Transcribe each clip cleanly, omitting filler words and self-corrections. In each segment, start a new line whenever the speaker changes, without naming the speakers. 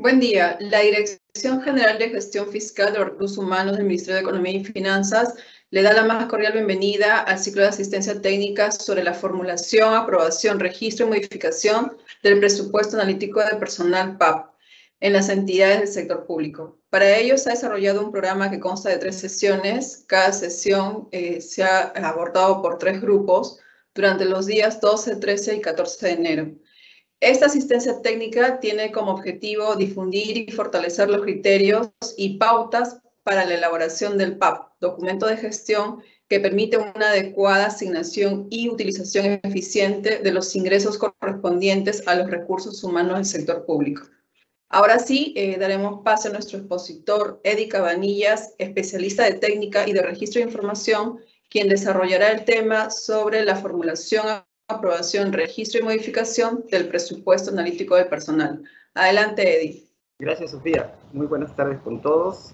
Buen día. La Dirección General de Gestión Fiscal de los Recursos Humanos del Ministerio de Economía y Finanzas le da la más cordial bienvenida al ciclo de asistencia técnica sobre la formulación, aprobación, registro y modificación del presupuesto analítico de personal PAP en las entidades del sector público. Para ello se ha desarrollado un programa que consta de 3 sesiones. Cada sesión se ha abordado por 3 grupos durante los días 12, 13 y 14 de enero. Esta asistencia técnica tiene como objetivo difundir y fortalecer los criterios y pautas para la elaboración del PAP, documento de gestión que permite una adecuada asignación y utilización eficiente de los ingresos correspondientes a los recursos humanos del sector público. Ahora sí, daremos paso a nuestro expositor, Eddie Cabanillas, especialista de técnica y de registro de información, quien desarrollará el tema sobre la formulación, aprobación, registro y modificación del presupuesto analítico del personal. Adelante, Eddie.
Gracias, Sofía. Muy buenas tardes con todos.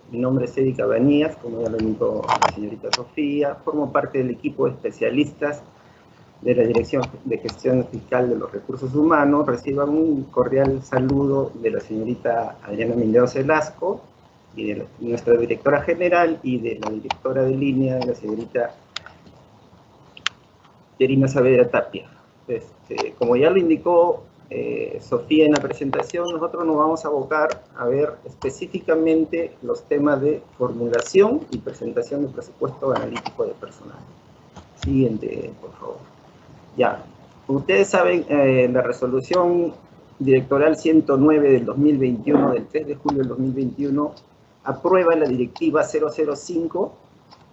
Mi nombre es Eddie Cabanillas, como ya lo indicó la señorita Sofía. Formo parte del equipo de especialistas de la Dirección de Gestión Fiscal de los Recursos Humanos. Reciban un cordial saludo de la señorita Adriana Mendoza Velasco, y de nuestra directora general, y de la directora de línea, de la señorita Yerina Saavedra Tapia. Como ya lo indicó Sofía en la presentación, nosotros nos vamos a abocar a ver específicamente los temas de formulación y presentación del presupuesto analítico de personal. Siguiente, por favor. Ya, ustedes saben, la resolución directoral 109 del 2021, del 3 de julio del 2021, aprueba la directiva 005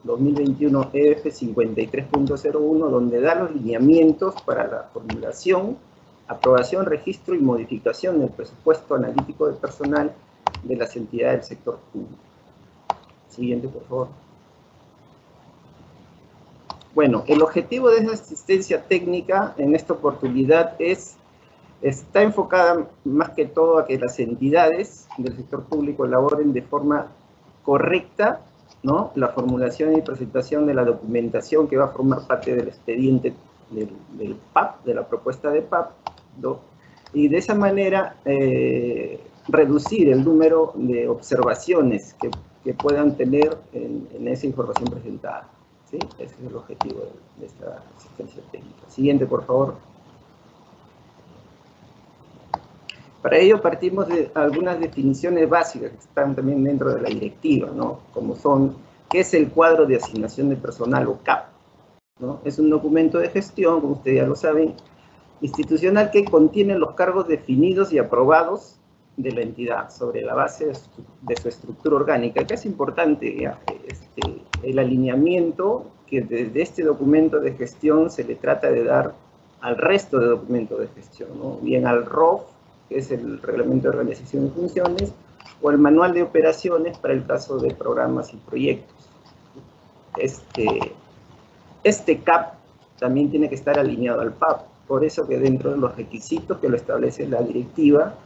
2021 EF 53.01, donde da los lineamientos para la formulación, aprobación, registro y modificación del presupuesto analítico de personal de las entidades del sector público. Siguiente, por favor. Bueno, el objetivo de esa asistencia técnica en esta oportunidad está enfocada más que todo a que las entidades del sector público elaboren de forma correcta, ¿no?, la formulación y presentación de la documentación que va a formar parte del expediente del PAP, de la propuesta de PAP, ¿no? Y de esa manera reducir el número de observaciones que puedan tener en esa información presentada, ¿sí? Ese es el objetivo de esta asistencia técnica. Siguiente, por favor. Para ello partimos de algunas definiciones básicas que están también dentro de la directiva, ¿no? Como son, ¿qué es el cuadro de asignación de personal o CAP? ¿No? Es un documento de gestión, como ustedes ya lo saben, institucional, que contiene los cargos definidos y aprobados de la entidad sobre la base de su estructura orgánica. Acá es importante el alineamiento que desde este documento de gestión se le trata de dar al resto de documentos de gestión, ¿no? Bien al ROF, que es el Reglamento de Organización y Funciones, o el Manual de Operaciones para el caso de programas y proyectos. Este CAP también tiene que estar alineado al PAP, por eso que dentro de los requisitos que lo establece la directiva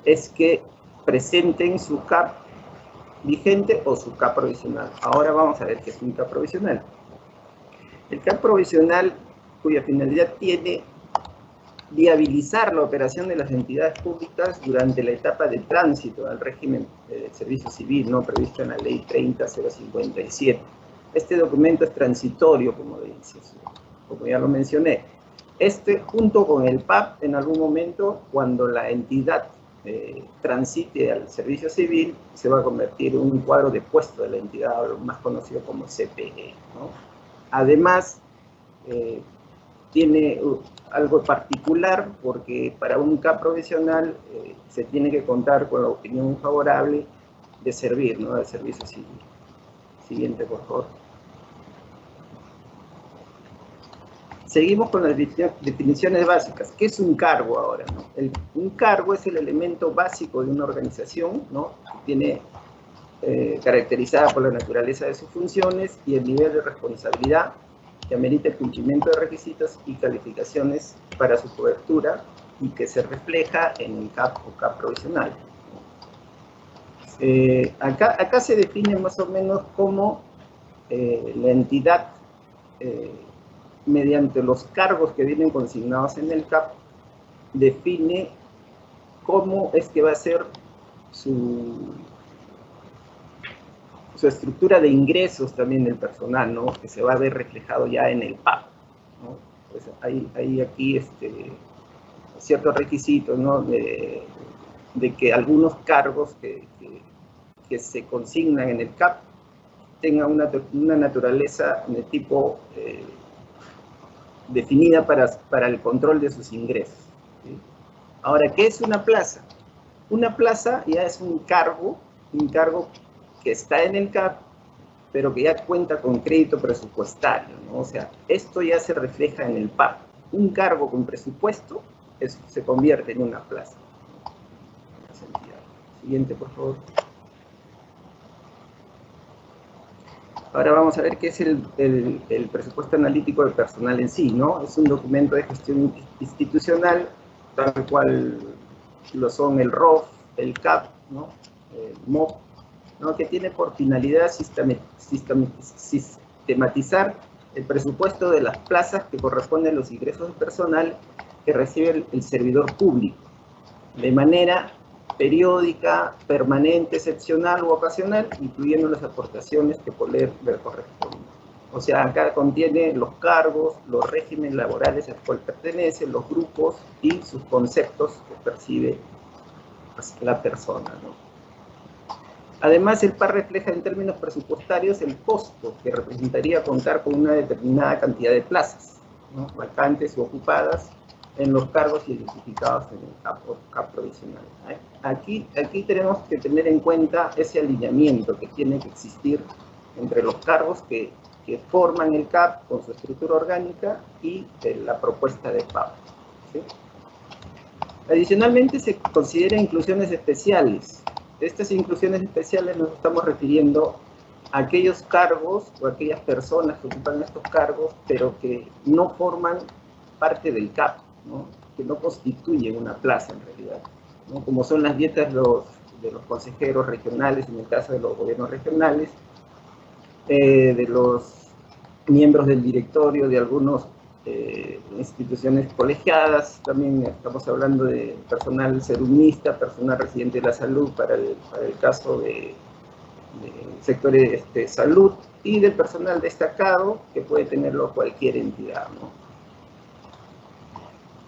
es que presenten su CAP vigente o su CAP provisional. Ahora vamos a ver qué es un CAP provisional. El CAP provisional, cuya finalidad tiene viabilizar la operación de las entidades públicas durante la etapa de tránsito al régimen de servicio civil, ¿no?, previsto en la Ley 30.057. Este documento es transitorio, como ya lo mencioné. Junto con el PAP, en algún momento, cuando la entidad transite al servicio civil, se va a convertir en un cuadro de puesto de la entidad, lo más conocido como CPE, ¿no? Además, tiene algo particular, porque para un CAP provisional se tiene que contar con la opinión favorable de servir, ¿no?, del servicio civil. Siguiente, por favor. Seguimos con las definiciones básicas. ¿Qué es un cargo ahora, no? Un cargo es el elemento básico de una organización, ¿no?, que tiene caracterizada por la naturaleza de sus funciones y el nivel de responsabilidad que amerita el cumplimiento de requisitos y calificaciones para su cobertura y que se refleja en el CAP o CAP provisional. Acá se define más o menos cómo la entidad, mediante los cargos que vienen consignados en el CAP, define cómo es que va a ser su estructura de ingresos también del personal, ¿no? Que se va a ver reflejado ya en el PAP, ¿no? Pues hay aquí ciertos requisitos, ¿no? De que algunos cargos que se consignan en el CAP tengan una naturaleza de tipo definida para el control de sus ingresos, ¿sí? Ahora, ¿qué es una plaza? Una plaza ya es un cargo que está en el CAP, pero que ya cuenta con crédito presupuestario, ¿no? O sea, esto ya se refleja en el PAP. Un cargo con presupuesto se convierte en una plaza. Siguiente, por favor. Ahora vamos a ver qué es el presupuesto analítico de personal en sí, ¿no? Es un documento de gestión institucional, tal cual lo son el ROF, el CAP, ¿no? El MOP, ¿no? Que tiene por finalidad sistematizar el presupuesto de las plazas que corresponden a los ingresos de personal que recibe el servidor público, de manera periódica, permanente, excepcional u ocasional, incluyendo las aportaciones que por ley le corresponden. O sea, acá contiene los cargos, los regímenes laborales a los cuales pertenecen, los grupos y sus conceptos que percibe la persona, ¿no? Además, el PAR refleja en términos presupuestarios el costo que representaría contar con una determinada cantidad de plazas, ¿no? Vacantes o ocupadas en los cargos identificados en el CAP provisional. Aquí tenemos que tener en cuenta ese alineamiento que tiene que existir entre los cargos que forman el CAP con su estructura orgánica y la propuesta de PAP, ¿sí? Adicionalmente, se considera inclusiones especiales. Estas inclusiones especiales nos estamos refiriendo a aquellos cargos o aquellas personas que ocupan estos cargos, pero que no forman parte del CAP, ¿no? Que no constituyen una plaza en realidad, ¿no? Como son las dietas de los consejeros regionales, en el caso de los gobiernos regionales, de los miembros del directorio de algunas instituciones colegiadas. También estamos hablando de personal serumnista, personal residente de la salud para el caso de sectores de salud, y del personal destacado que puede tenerlo cualquier entidad, ¿no?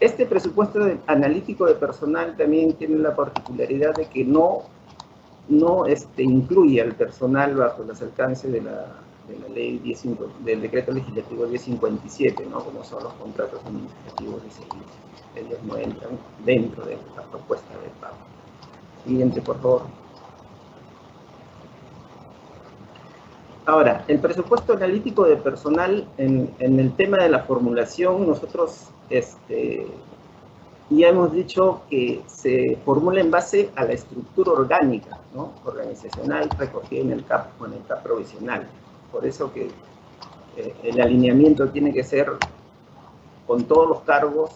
Este presupuesto analítico de personal también tiene la particularidad de que no incluye al personal bajo los alcances de la ley del decreto legislativo 1057, ¿no? Como son los contratos administrativos de servicios. Ellos no entran dentro de la propuesta de pago. Siguiente, por favor. Ahora, el presupuesto analítico de personal, en el tema de la formulación, nosotros ya hemos dicho que se formula en base a la estructura orgánica, ¿no? Organizacional recogida en el CAP o en el CAP provisional. Por eso que el alineamiento tiene que ser con todos los cargos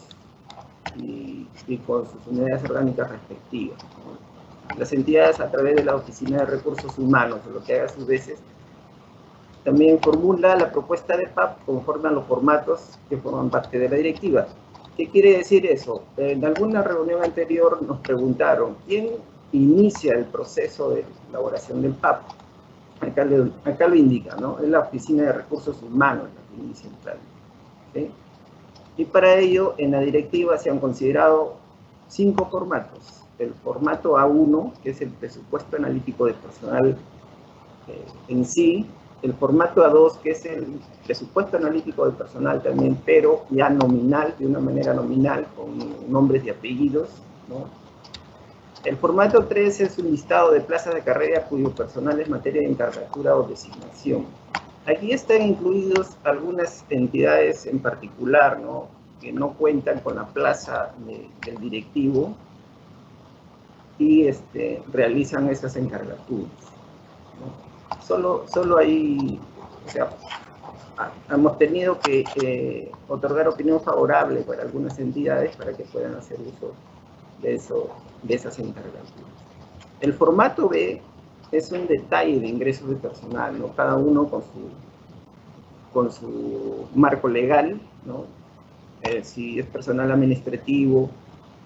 y con sus unidades orgánicas respectivas, ¿no? Las entidades, a través de la Oficina de Recursos Humanos, lo que haga a sus veces, también formula la propuesta de PAP conforme a los formatos que forman parte de la directiva. ¿Qué quiere decir eso? En alguna reunión anterior nos preguntaron, ¿quién inicia el proceso de elaboración del PAP? Acá lo indica, ¿no? Es la Oficina de Recursos Humanos la que inicia el plan, ¿sí? Y para ello, en la directiva se han considerado 5 formatos. El formato A1, que es el presupuesto analítico de personal en sí. El formato A2, que es el presupuesto analítico de personal también, pero ya nominal, de una manera nominal, con nombres y apellidos, ¿no? El formato 3 es un listado de plazas de carrera cuyo personal es materia de encargatura o designación. Aquí están incluidos algunas entidades en particular, ¿no? Que no cuentan con la plaza del directivo y realizan esas encargaturas, ¿no? Solo ahí, o sea, hemos tenido que otorgar opinión favorable para algunas entidades para que puedan hacer uso de esas encargaturas. El formato B es un detalle de ingresos de personal, ¿no? Cada uno con su marco legal, ¿no? Si es personal administrativo,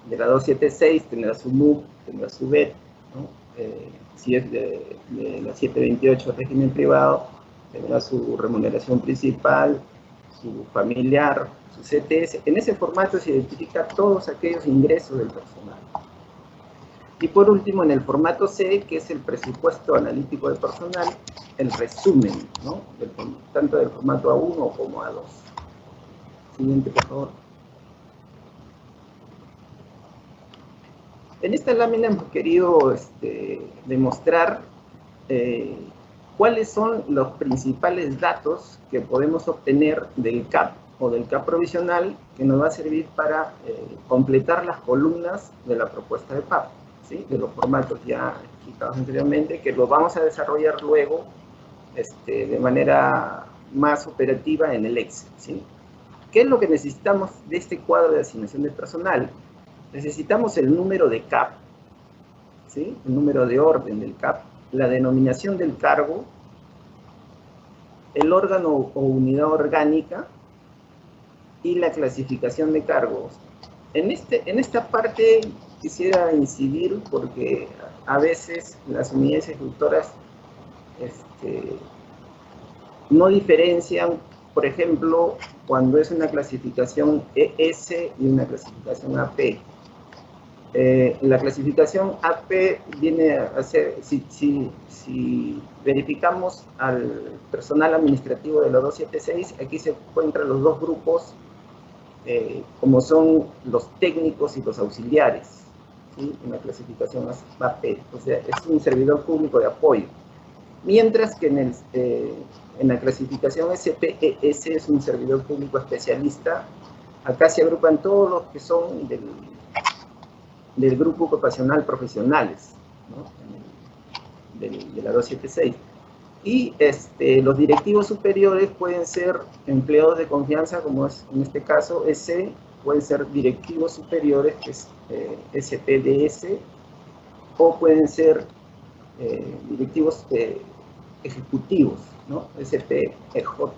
de la 276 tendrá su MUP, tendrá su BET, ¿no? Si es de la 728 régimen privado, tendrá su remuneración principal, su familiar, su CTS. En ese formato se identifica todos aquellos ingresos del personal. Y por último, en el formato C, que es el presupuesto analítico de personal, el resumen, ¿no? Tanto del formato A1 como A2. Siguiente, por favor. En esta lámina hemos querido demostrar cuáles son los principales datos que podemos obtener del CAP o del CAP provisional, que nos va a servir para completar las columnas de la propuesta de PAP, ¿sí? De los formatos ya explicados anteriormente, que los vamos a desarrollar luego de manera más operativa en el Excel, ¿sí? ¿Qué es lo que necesitamos de este cuadro de asignación de personal? Necesitamos el número de CAP, ¿sí? El número de orden del CAP, la denominación del cargo, el órgano o unidad orgánica y la clasificación de cargos. En esta parte quisiera incidir porque a veces las unidades ejecutoras no diferencian, por ejemplo, cuando es una clasificación ES y una clasificación AP. La clasificación AP viene a ser, si verificamos al personal administrativo de la 276, aquí se encuentran los dos grupos, como son los técnicos y los auxiliares, ¿sí? En la clasificación AP, o sea, es un servidor público de apoyo. Mientras que en la clasificación SPES es un servidor público especialista. Acá se agrupan todos los que son del grupo ocupacional profesionales, ¿no? De la 276. Y los directivos superiores pueden ser empleados de confianza, como es en este caso SC, pueden ser directivos superiores, que es SPDS, o pueden ser directivos ejecutivos, ¿no? SPEJ,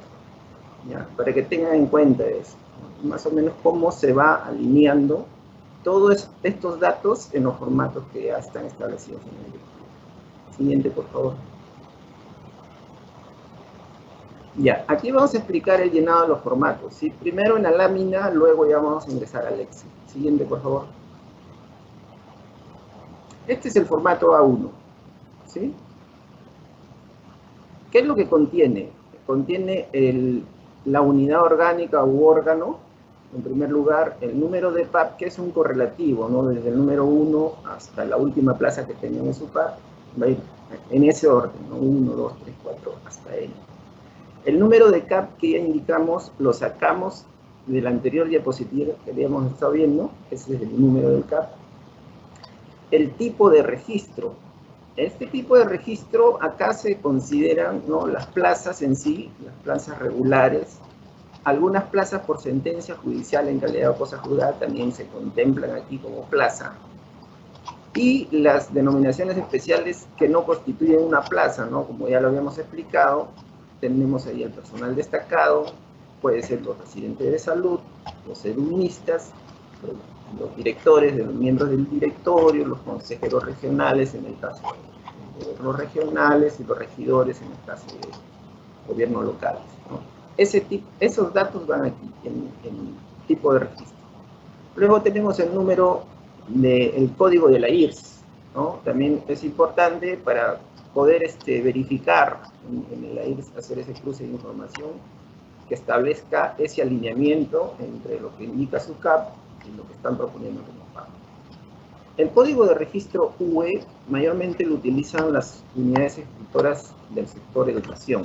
¿ya? Para que tengan en cuenta eso, ¿no? Más o menos cómo se va alineando todos estos datos en los formatos que ya están establecidos en el directorio. Siguiente, por favor. Ya, aquí vamos a explicar el llenado de los formatos, ¿sí? Primero en la lámina, luego ya vamos a ingresar al Excel. Siguiente, por favor. Este es el formato A1, ¿sí? ¿Qué es lo que contiene? Contiene la unidad orgánica u órgano, en primer lugar, el número de PAP, que es un correlativo, ¿no? Desde el número 1 hasta la última plaza que tengan en su PAP, va a ir en ese orden, ¿no? 1, 2, 3, 4, hasta N. El número de CAP que ya indicamos, lo sacamos de la anterior diapositiva que habíamos estado viendo, ese es el número del CAP. El tipo de registro. Este tipo de registro, acá se consideran, ¿no?, las plazas en sí, las plazas regulares. Algunas plazas por sentencia judicial en calidad de cosa juzgada también se contemplan aquí como plaza. Y las denominaciones especiales que no constituyen una plaza, ¿no? Como ya lo habíamos explicado, tenemos ahí el personal destacado, puede ser los residentes de salud, los edunistas, los directores, los miembros del directorio, los consejeros regionales en el caso de los regionales y los regidores en el caso de gobiernos locales, ¿no? Esos datos van aquí en tipo de registro. Luego tenemos el número del código de la IRS, ¿no? También es importante para poder verificar en la IRS, hacer ese cruce de información que establezca ese alineamiento entre lo que indica su CAP y lo que están proponiendo como PAP. El código de registro UE mayormente lo utilizan las unidades ejecutoras del sector educación,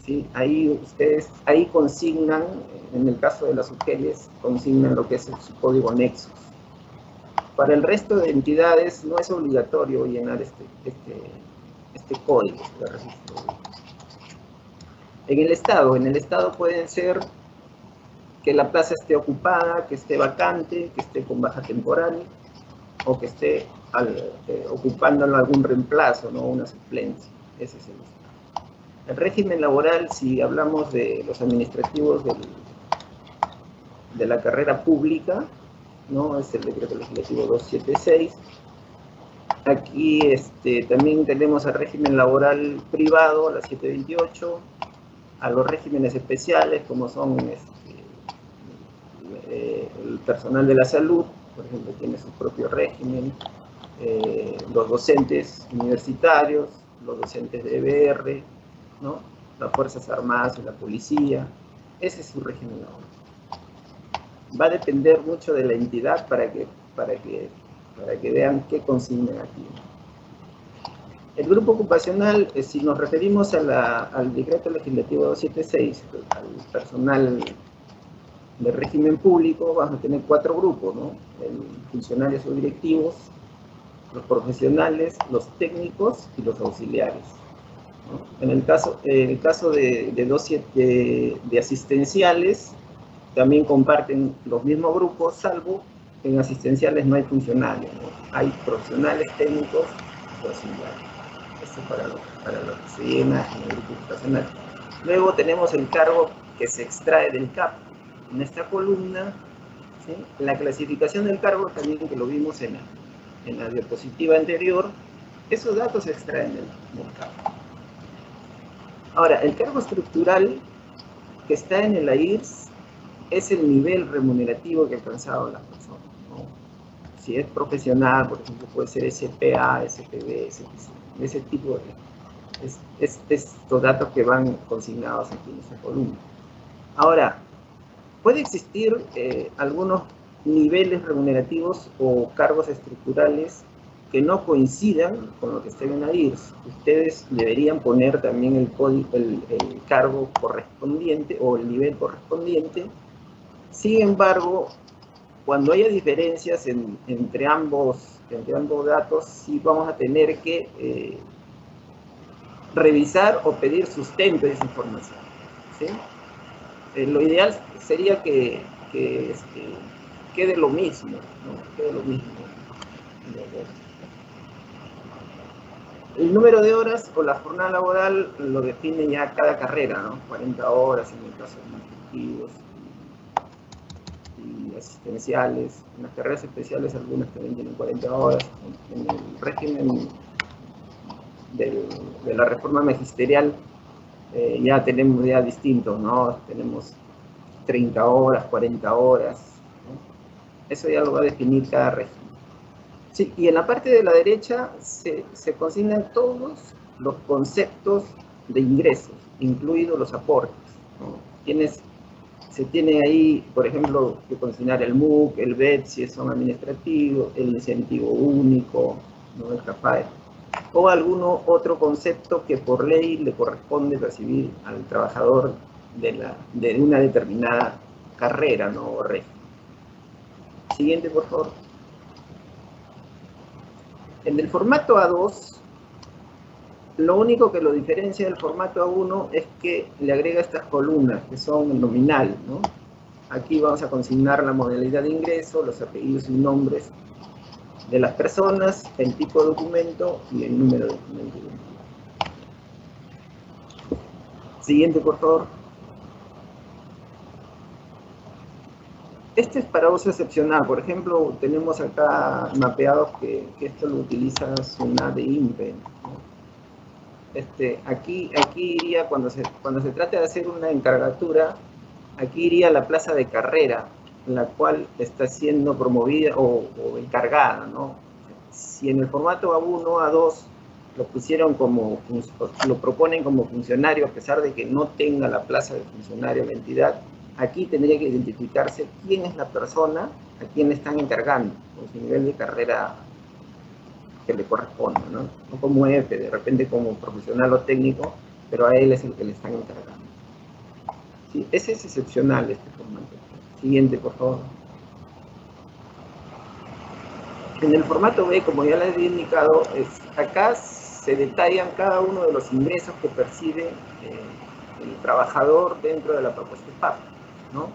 ¿sí? Ahí consignan, en el caso de las UGELES, consignan lo que es su código Nexus. Para el resto de entidades no es obligatorio llenar este código de registro. En el Estado pueden ser que la plaza esté ocupada, que esté vacante, que esté con baja temporal, o que esté ocupándolo algún reemplazo, ¿no? Una suplencia. Ese es el Estado. El régimen laboral, si hablamos de los administrativos de la carrera pública, ¿no? Es el decreto legislativo 276. Aquí también tenemos al régimen laboral privado, la 728, a los regímenes especiales, como son el personal de la salud, por ejemplo, tiene su propio régimen, los docentes universitarios, los docentes de EBR, ¿no? Las Fuerzas Armadas y la Policía, ese es su régimen laboral. Va a depender mucho de la entidad para que vean qué consignan aquí. El grupo ocupacional, si nos referimos al decreto legislativo 276, al personal del régimen público, vamos a tener 4 grupos, ¿no? Funcionarios o directivos, los profesionales, los técnicos y los auxiliares, ¿no? En el caso de asistenciales, también comparten los mismos grupos, salvo que en asistenciales no hay funcionarios, ¿no? Hay profesionales, técnicos y auxiliares. Esto para lo que se llena en el grupo ocupacional. Luego tenemos el cargo que se extrae del CAP. En esta columna, ¿sí? La clasificación del cargo también, que lo vimos en la diapositiva anterior, esos datos se extraen del CAP. Ahora, el cargo estructural que está en el AIRS es el nivel remunerativo que ha alcanzado la persona, ¿no? Si es profesional, por ejemplo, puede ser SPA, SPB, SPC, ese tipo de... estos datos que van consignados aquí en esta columna. Ahora, puede existir algunos niveles remunerativos o cargos estructurales que no coincidan con lo que esté en la IRS. Ustedes deberían poner también el cargo correspondiente o el nivel correspondiente. Sin embargo, cuando haya diferencias entre ambos datos, sí vamos a tener que revisar o pedir sustento de esa información, ¿sí? Lo ideal sería que quede lo mismo, ¿no? Quede lo mismo. El número de horas o la jornada laboral lo define ya cada carrera, ¿no? 40 horas en el caso de administrativos y asistenciales. En las carreras especiales algunas también tienen 40 horas. En el régimen de la reforma magisterial ya tenemos distintos, ¿no? Tenemos 30 horas, 40 horas, ¿no? Eso ya lo va a definir cada régimen. Sí, y en la parte de la derecha se consignan todos los conceptos de ingresos, incluidos los aportes, ¿no? Se tiene ahí, por ejemplo, que consignar el MUC, el BED, si son administrativos, el incentivo único, ¿no? El CAPAE, o alguno otro concepto que por ley le corresponde recibir al trabajador de una determinada carrera, ¿no? O régimen. Siguiente, por favor. En el formato A2, lo único que lo diferencia del formato A1 es que le agrega estas columnas que son nominal, ¿no? Aquí vamos a consignar la modalidad de ingreso, los apellidos y nombres de las personas, el tipo de documento y el número de documento. Siguiente, por favor. Este es para uso excepcional. Por ejemplo, tenemos acá mapeados que esto lo utiliza SUNAT de INPE, ¿no? Aquí iría, cuando se trata de hacer una encargatura, aquí iría la plaza de carrera, la cual está siendo promovida o encargada, ¿no? Si en el formato A1, A2 lo proponen como funcionario, a pesar de que no tenga la plaza de funcionario la entidad, aquí tendría que identificarse quién es la persona a quien le están encargando, con su nivel de carrera que le corresponde, ¿no? No como F, de repente como profesional o técnico, pero a él es el que le están encargando. Sí, ese es excepcional, este formato. Siguiente, por favor. En el formato B, como ya les he indicado, acá se detallan cada uno de los ingresos que percibe el trabajador dentro de la propuesta PAP, ¿no?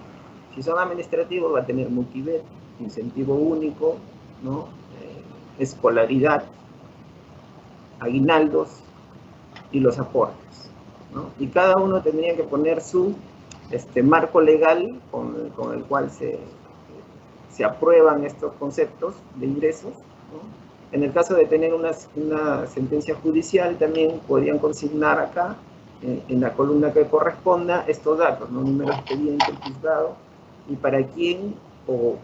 Si son administrativos, va a tener multibet, incentivo único, ¿no? Escolaridad, aguinaldos y los aportes, ¿no? Y cada uno tendría que poner su marco legal con el cual se se aprueban estos conceptos de ingresos, ¿no? En el caso de tener una sentencia judicial, también podrían consignar acá, en la columna que corresponda, estos datos, ¿no? Número de expediente, el juzgado, y para quién o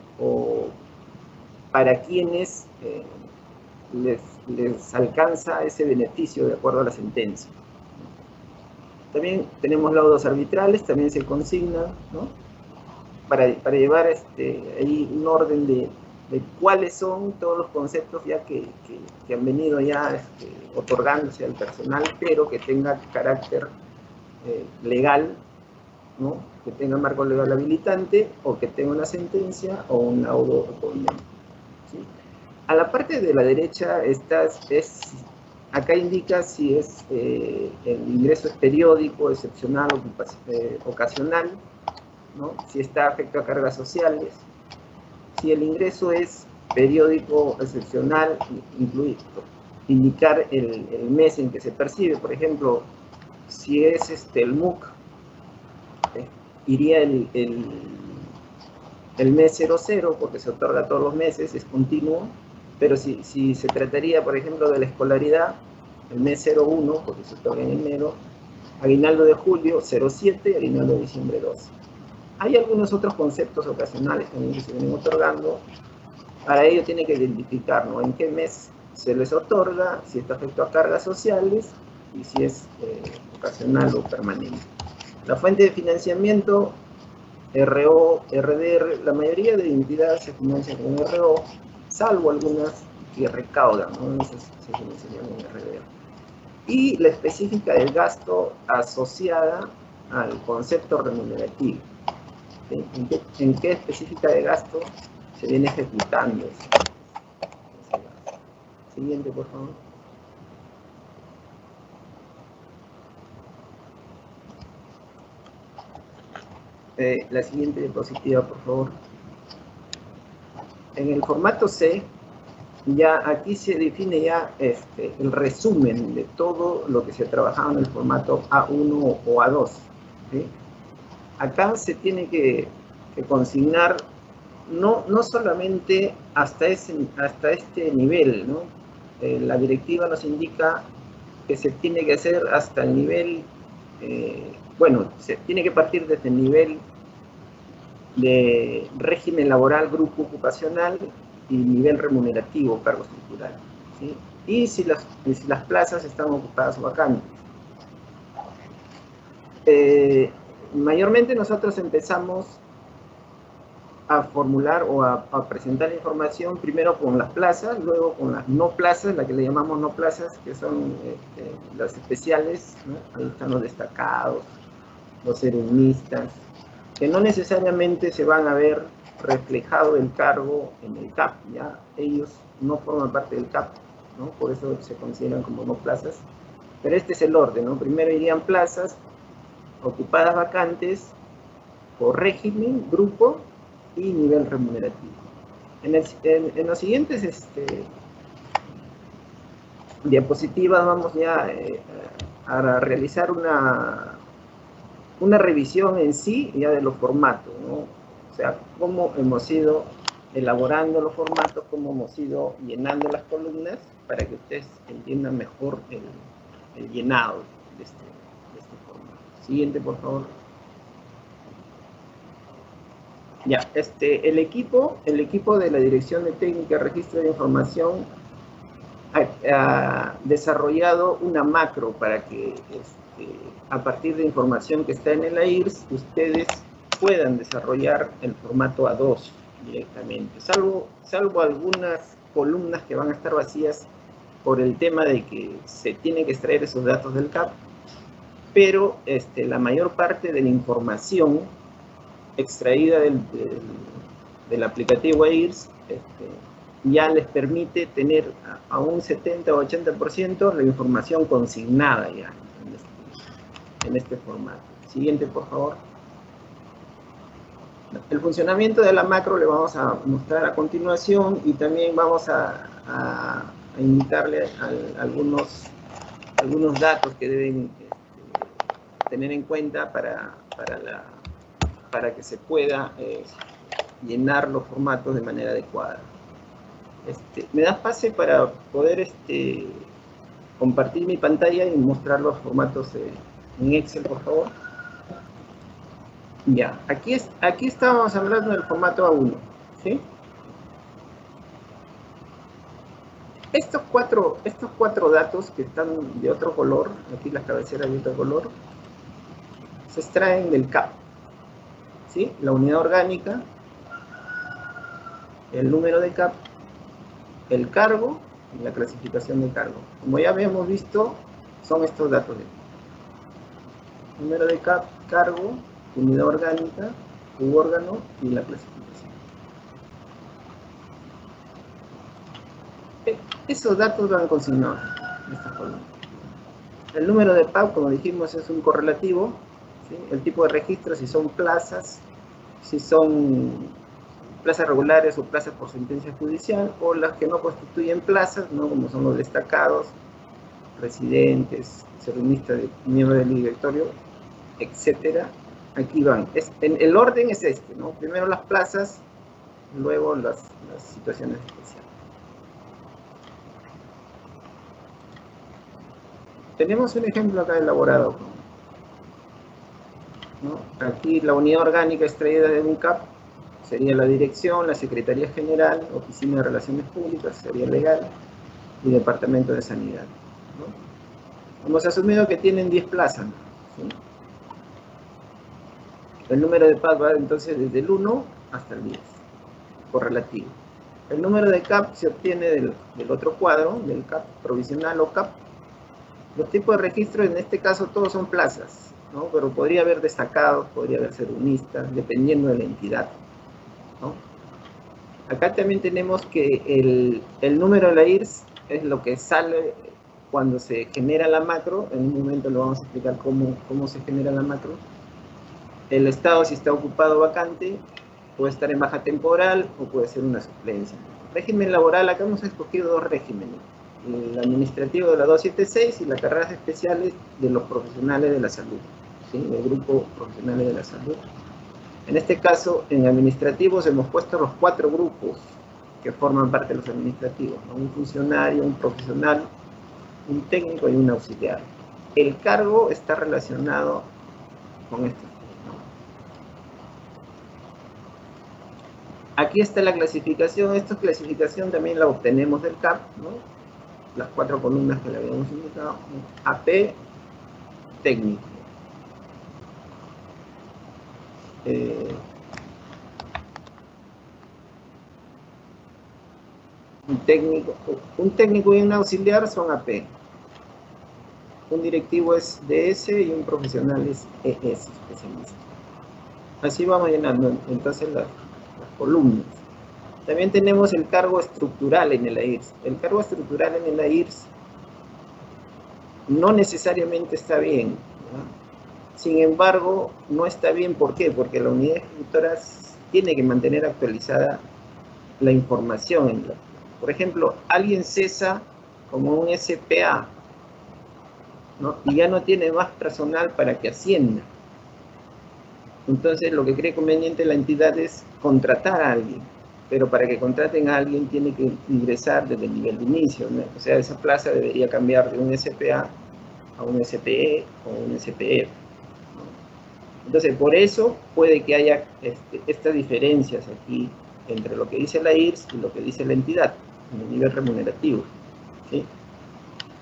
para quienes les alcanza ese beneficio de acuerdo a la sentencia. También tenemos laudos arbitrales, también se consignan, ¿no? Para llevar ahí un orden de cuáles son todos los conceptos ya que han venido ya otorgándose al personal, pero que tenga carácter legal, ¿no? Que tenga marco legal habilitante, o que tenga una sentencia o un laudo o condena, ¿sí? A la parte de la derecha, acá indica si es el ingreso es periódico, excepcional, ocasional, ¿no? Si está afecto a cargas sociales. Si el ingreso es periódico, excepcional, indicar el mes en que se percibe. Por ejemplo, si es el MUC, iría el mes 00, porque se otorga todos los meses, es continuo. Pero si se trataría, por ejemplo, de la escolaridad, el mes 01, porque se otorga en enero, aguinaldo de julio 07, aguinaldo de diciembre 12. Hay algunos otros conceptos ocasionales también que se vienen otorgando. Para ello tiene que identificar, ¿no?, en qué mes se les otorga, si está afecto a cargas sociales y si es ocasional o permanente. La fuente de financiamiento, RO, RDR, la mayoría de entidades se financian con RO, salvo algunas que recaudan, ¿no? Esas se financian con RDR. Y la específica del gasto asociada al concepto remunerativo. ¿En qué específica de gasto se viene ejecutando ese gasto? Siguiente, por favor. La siguiente diapositiva, por favor. En el formato C, ya aquí se define ya el resumen de todo lo que se ha trabajado en el formato A1 o A2, ¿sí? Acá se tiene que consignar no solamente hasta este nivel, ¿no? La directiva nos indica que se tiene que hacer hasta el nivel, bueno, se tiene que partir desde el nivel de régimen laboral, grupo ocupacional y nivel remunerativo, cargo estructural, ¿sí? Y si las plazas están ocupadas o vacantes. Mayormente nosotros empezamos a formular o a presentar la información primero con las plazas, luego con las no plazas, la que le llamamos no plazas, que son las especiales, ¿no? Ahí están los destacados, los serenistas, que no necesariamente se van a ver reflejado el cargo en el CAP, ya ellos no forman parte del CAP, ¿no? Por eso se consideran como no plazas, pero este es el orden, ¿no? Primero irían plazas ocupadas vacantes por régimen, grupo y nivel remunerativo. En los siguientes diapositivas vamos ya a realizar una revisión en sí ya de los formatos, ¿no? O sea, cómo hemos ido elaborando los formatos, cómo hemos ido llenando las columnas para que ustedes entiendan mejor el llenado de este formato. Siguiente, por favor. Ya, el equipo de la Dirección de Técnica, Registro de Información ha desarrollado una macro para que a partir de información que está en el AIRS, ustedes puedan desarrollar el formato A2 directamente, salvo algunas columnas que van a estar vacías por el tema de que se tienen que extraer esos datos del CAP, pero la mayor parte de la información extraída del aplicativo AIRS ya les permite tener a un 70 o 80% la información consignada ya en este formato. Siguiente, por favor. El funcionamiento de la macro le vamos a mostrar a continuación, y también vamos a indicarle algunos datos que deben tener en cuenta para que se pueda llenar los formatos de manera adecuada. ¿Me das pase para poder compartir mi pantalla y mostrar los formatos en Excel, por favor? Ya, aquí estábamos hablando del formato A1, ¿sí? Estos cuatro datos que están de otro color, aquí las cabeceras de otro color, se extraen del CAP, ¿sí? La unidad orgánica, el número de CAP, el cargo y la clasificación de cargo. Como ya habíamos visto, son estos datos de aquí. Número de CAP, cargo, unidad orgánica, órgano y la clasificación. Esos datos van consignados en esta columna. El número de PAP, como dijimos, es un correlativo, ¿sí? El tipo de registro, si son plazas, si son plazas regulares o plazas por sentencia judicial, o las que no constituyen plazas, ¿no? Como son los destacados, residentes, servilistas, miembros del directorio, etcétera. Aquí van. El orden es ¿no? Primero las plazas, luego las situaciones especiales. Tenemos un ejemplo acá elaborado, ¿no? Aquí la unidad orgánica extraída de un CAP sería la dirección, la Secretaría General, Oficina de Relaciones Públicas, sería legal, y Departamento de Sanidad, ¿no? Hemos asumido que tienen 10 plazas, ¿sí? El número de PAP va entonces desde el 1 hasta el 10, correlativo. El número de CAP se obtiene del otro cuadro, del CAP provisional o CAP. Los tipos de registro, en este caso, todos son plazas, ¿no? Pero podría haber destacados, podría haber sedunistas, dependiendo de la entidad, ¿no? Acá también tenemos que el número de la IRS es lo que sale cuando se genera la macro. En un momento lo vamos a explicar cómo se genera la macro. El estado, si está ocupado o vacante, puede estar en baja temporal o puede ser una suplencia. Régimen laboral, acá hemos escogido dos regímenes. El administrativo de la 276 y las carreras especiales de los profesionales de la salud, ¿sí? Del grupo profesionales de la salud. En este caso, en administrativos hemos puesto los 4 grupos que forman parte de los administrativos, ¿no? Un funcionario, un profesional, un técnico y un auxiliar. El cargo está relacionado con estos, ¿no? Aquí está la clasificación. Esta clasificación también la obtenemos del CAP, ¿no? Las 4 columnas que le habíamos indicado. AP, técnico. Un técnico y un auxiliar son AP. Un directivo es DS y un profesional es ES, especialista. Así vamos llenando entonces las columnas. También tenemos el cargo estructural en el AIRS. El cargo estructural en el AIRS no necesariamente está bien, ¿no? Sin embargo, no está bien, ¿por qué? Porque la unidad ejecutora tiene que mantener actualizada la información. Por ejemplo, alguien cesa como un SPA, ¿no? Y ya no tiene más personal para que ascienda. Entonces, lo que cree conveniente la entidad es contratar a alguien. Pero para que contraten a alguien tiene que ingresar desde el nivel de inicio, ¿no? O sea, esa plaza debería cambiar de un SPA a un SPE o un SPF, ¿no? Entonces, por eso puede que haya estas diferencias aquí entre lo que dice la IRS y lo que dice la entidad en el nivel remunerativo, ¿sí?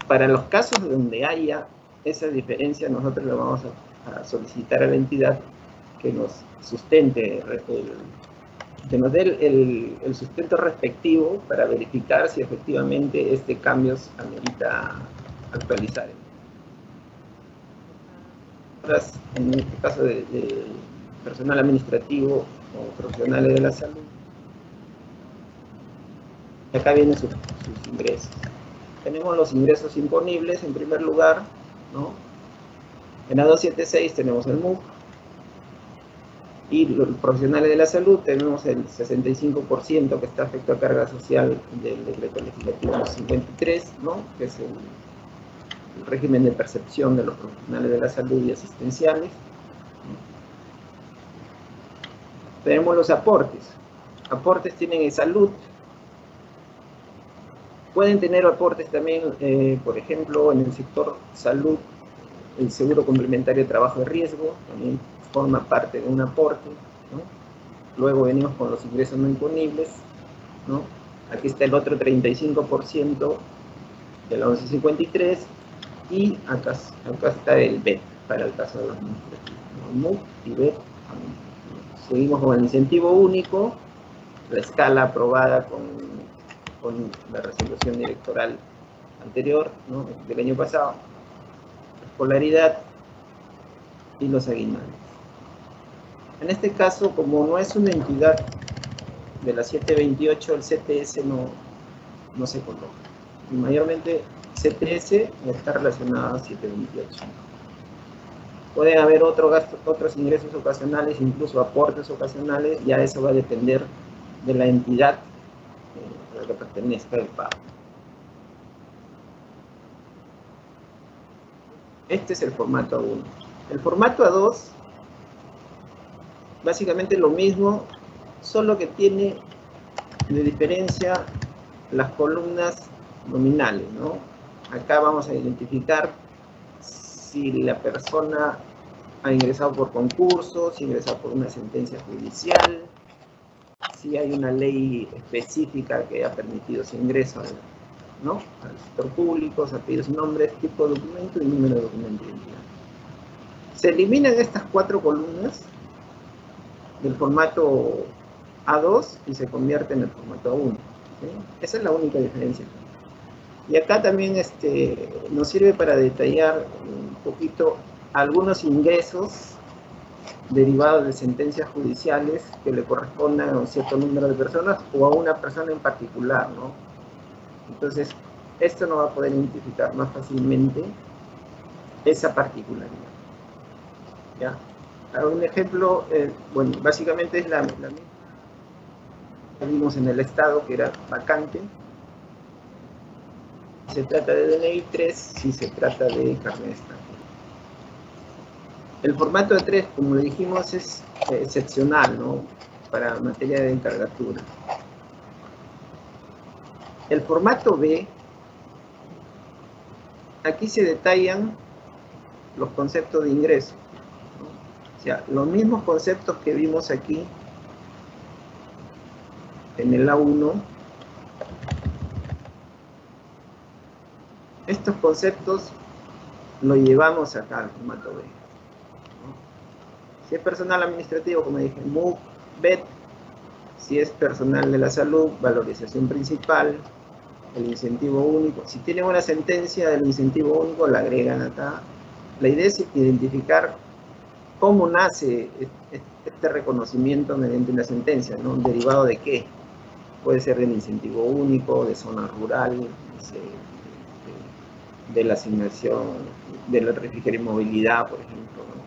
Para los casos donde haya esa diferencia, nosotros le vamos a solicitar a la entidad que nos sustente que nos dé el sustento respectivo para verificar si efectivamente este cambio amerita actualizar. En este caso de personal administrativo o profesionales de la salud, acá vienen sus ingresos. Tenemos los ingresos imponibles en primer lugar, ¿no? En la 276 tenemos el MUC. Y los profesionales de la salud tenemos el 65% que está afecto a carga social del decreto legislativo 53, ¿no? Que es el régimen de percepción de los profesionales de la salud y asistenciales. Tenemos los aportes. aportes tienen en salud. Pueden tener aportes también, por ejemplo, en el sector salud, el seguro complementario de trabajo de riesgo, también forma parte de un aporte, ¿no? Luego venimos con los ingresos no imponibles, ¿no? Aquí está el otro 35% de la 1153, y acá está el BET, para el caso de los administrativos, ¿no? MUC y BET. Seguimos con el incentivo único, la escala aprobada con la resolución electoral anterior, ¿no? Del año pasado, escolaridad y los aguinaldos. En este caso, como no es una entidad de la 728, el CTS no se coloca. Y mayormente CTS está relacionado a 728. Pueden haber otros ingresos ocasionales, incluso aportes ocasionales, ya eso va a depender de la entidad a la que pertenezca el pago. Este es el formato A1. El formato A2, básicamente lo mismo, solo que tiene de diferencia las columnas nominales, ¿no? Acá vamos a identificar si la persona ha ingresado por concurso, si ha ingresado por una sentencia judicial, si hay una ley específica que ha permitido ese ingreso, ¿no? Al sector público, se ha pedido su nombre, tipo de documento y número de documento de identidad. Se eliminan estas 4 columnas del formato A2 y se convierte en el formato A1. ¿Sí? Esa es la única diferencia. Y acá también nos sirve para detallar un poquito algunos ingresos derivados de sentencias judiciales que le correspondan a un cierto número de personas o a una persona en particular, ¿no? Entonces, esto nos va a poder identificar más fácilmente esa particularidad. ¿Ya? Un ejemplo, bueno, básicamente es la misma que vimos en el estado, que era vacante. Si se trata de DNI 3, si se trata de carnet extranjero. El formato de 3, como le dijimos, es excepcional, ¿no? Para materia de encargatura. El formato B, aquí se detallan los conceptos de ingreso, ¿no? O sea, los mismos conceptos que vimos aquí en el A1, estos conceptos los llevamos acá al formato B, ¿no? Si es personal administrativo, como dije, MUC, BET. Si es personal de la salud, valorización principal, el incentivo único. Si tienen una sentencia del incentivo único, la agregan acá. La idea es identificar cómo nace este reconocimiento mediante una sentencia, ¿no? ¿Derivado de qué? Puede ser del incentivo único, de zona rural, de la asignación, de la refrigerio y movilidad, por ejemplo, ¿no?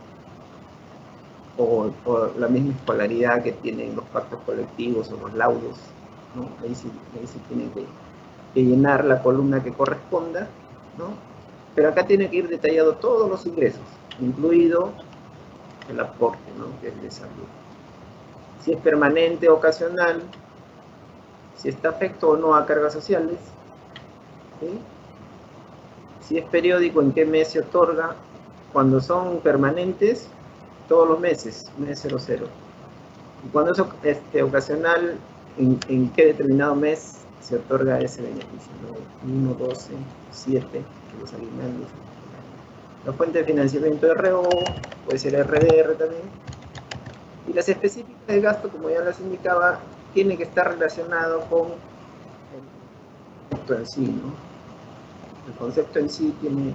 O la misma escolaridad que tienen los pactos colectivos o los laudos, ¿no? Ahí sí tienen que llenar la columna que corresponda, ¿no? Pero acá tiene que ir detallado todos los ingresos, incluido el aporte, ¿no? Que es de salud. Si es permanente o ocasional, si está afecto o no a cargas sociales, ¿sí? Si es periódico, en qué mes se otorga. Cuando son permanentes, todos los meses, mes 00. Y cuando es ocasional, en qué determinado mes se otorga ese beneficio, ¿no? 1, 12, 7, los aguinaldos. La fuente de financiamiento de RO, puede ser RDR también. Y las específicas de gasto, como ya les indicaba, tiene que estar relacionado con el concepto en sí, ¿no? El concepto en sí tiene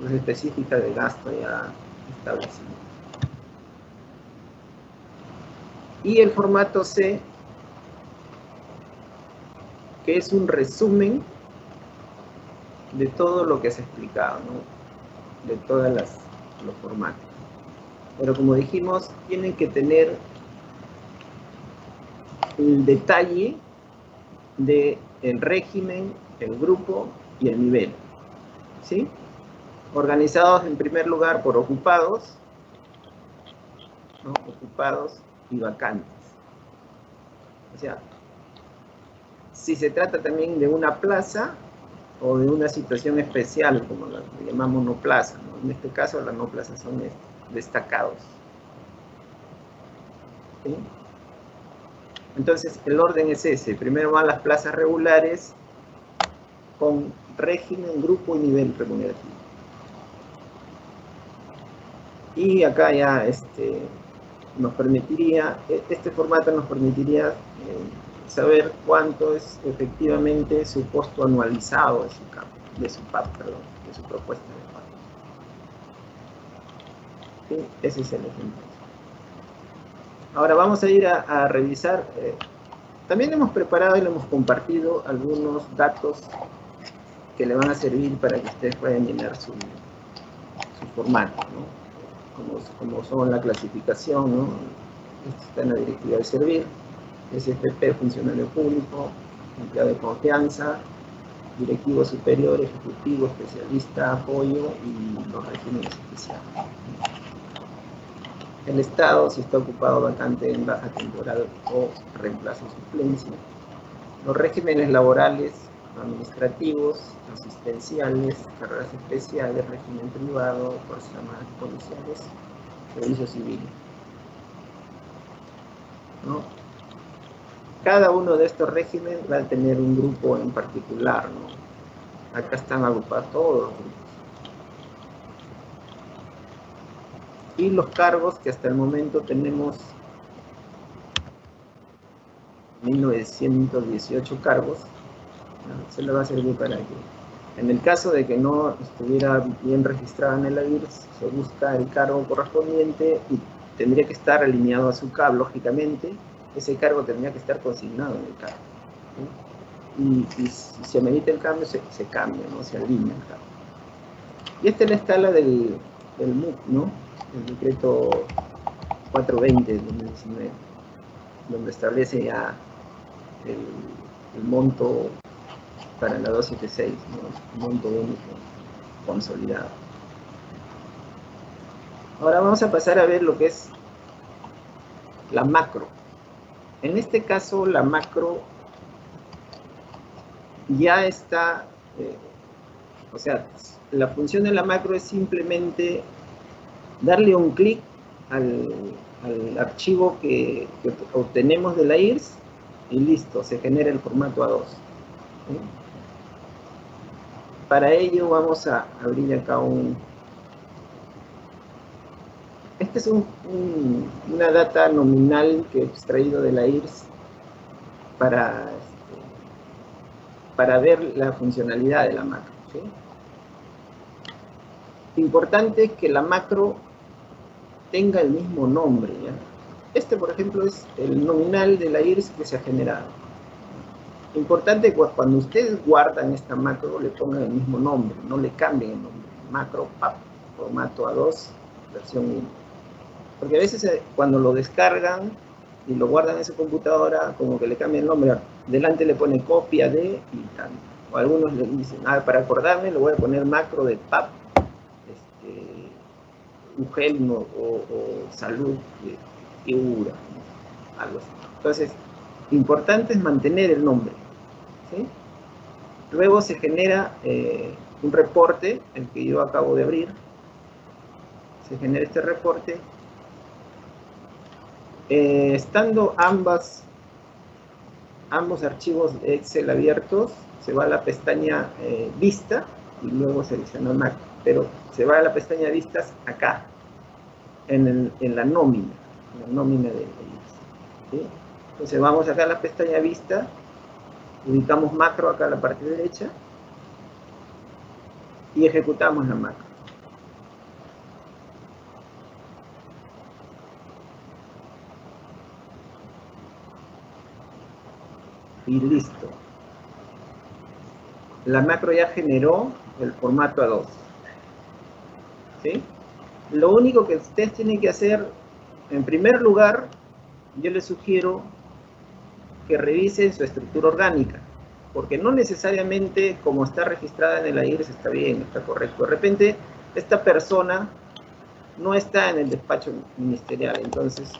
las específicas de gasto ya establecidas. Y el formato C, que es un resumen de todo lo que se ha explicado, ¿no? De todos los formatos. Pero como dijimos, tienen que tener el detalle del régimen, el grupo y el nivel, ¿sí? Organizados en primer lugar por ocupados, ¿no? Ocupados y vacantes. O sea, si se trata también de una plaza o de una situación especial, como la que llamamos no plaza, ¿no? En este caso, las no plazas son destacados. ¿Sí? Entonces, el orden es ese. Primero van las plazas regulares con régimen, grupo y nivel remunerativo. Y acá ya nos permitiría, este formato nos permitiría saber cuánto es efectivamente su costo anualizado de su propuesta de pago. ¿Sí? Ese es el ejemplo. Ahora vamos a ir a revisar. También hemos preparado y le hemos compartido algunos datos que le van a servir para que ustedes puedan llenar su formato, ¿no? Como son la clasificación, ¿no? Esto está en la directiva de servir, SFP, funcionario público, empleado de confianza, directivo superior, ejecutivo, especialista, apoyo y los regímenes especiales. El Estado, si está ocupado vacante en baja temporal o reemplazo o suplencia. Los regímenes laborales, administrativos, asistenciales, carreras especiales, régimen privado, fuerzas armadas policiales, servicio civil. ¿No? Cada uno de estos regímenes va a tener un grupo en particular, ¿no? Acá están agrupados todos los grupos. Y los cargos que hasta el momento tenemos 1918 cargos, ¿no? Se le va a servir para que, en el caso de que no estuviera bien registrada en el AIRS, se busca el cargo correspondiente y tendría que estar alineado a su CAP, lógicamente. Ese cargo tendría que estar consignado en el cargo, ¿sí? Y si se medita el cambio, se cambia, ¿no? Se alinea el cargo. Y esta es la escala del MUC, ¿no? El decreto 420 de 2019, donde establece ya el monto para la 276, ¿no? Monto único consolidado. Ahora vamos a pasar a ver lo que es la macro. En este caso, la macro ya está, o sea, la función de la macro es simplemente darle un clic al archivo que obtenemos de la IRS y listo, se genera el formato A2. ¿Sí? Para ello vamos a abrir acá Este es una data nominal que he extraído de la IRS para ver la funcionalidad de la macro, ¿sí? Importante que la macro tenga el mismo nombre, ¿ya? Este, por ejemplo, es el nominal de la IRS que se ha generado. Importante que cuando ustedes guardan esta macro le pongan el mismo nombre, no le cambien el nombre. Macro PAP, formato A2, versión 1. Porque a veces cuando lo descargan y lo guardan en su computadora, como que le cambian el nombre, delante le pone copia de y tal. O algunos le dicen, para acordarme le voy a poner macro de PAP, UGEL o salud de URA, ¿no? Algo así. Entonces, importante es mantener el nombre, ¿sí? Luego se genera un reporte, el que yo acabo de abrir. Se genera este reporte. Estando ambos archivos de Excel abiertos, se va a la pestaña Vista y luego selecciona macro. Pero se va a la pestaña Vistas acá, en la nómina de ellos, ¿sí? Entonces vamos acá a la pestaña Vista, ubicamos macro acá a la parte derecha y ejecutamos la macro. Y listo. La macro ya generó el formato A2. ¿Sí? Lo único que ustedes tienen que hacer, en primer lugar, yo les sugiero que revisen su estructura orgánica, porque no necesariamente como está registrada en el AIRS está bien, está correcto. De repente, esta persona no está en el despacho ministerial, entonces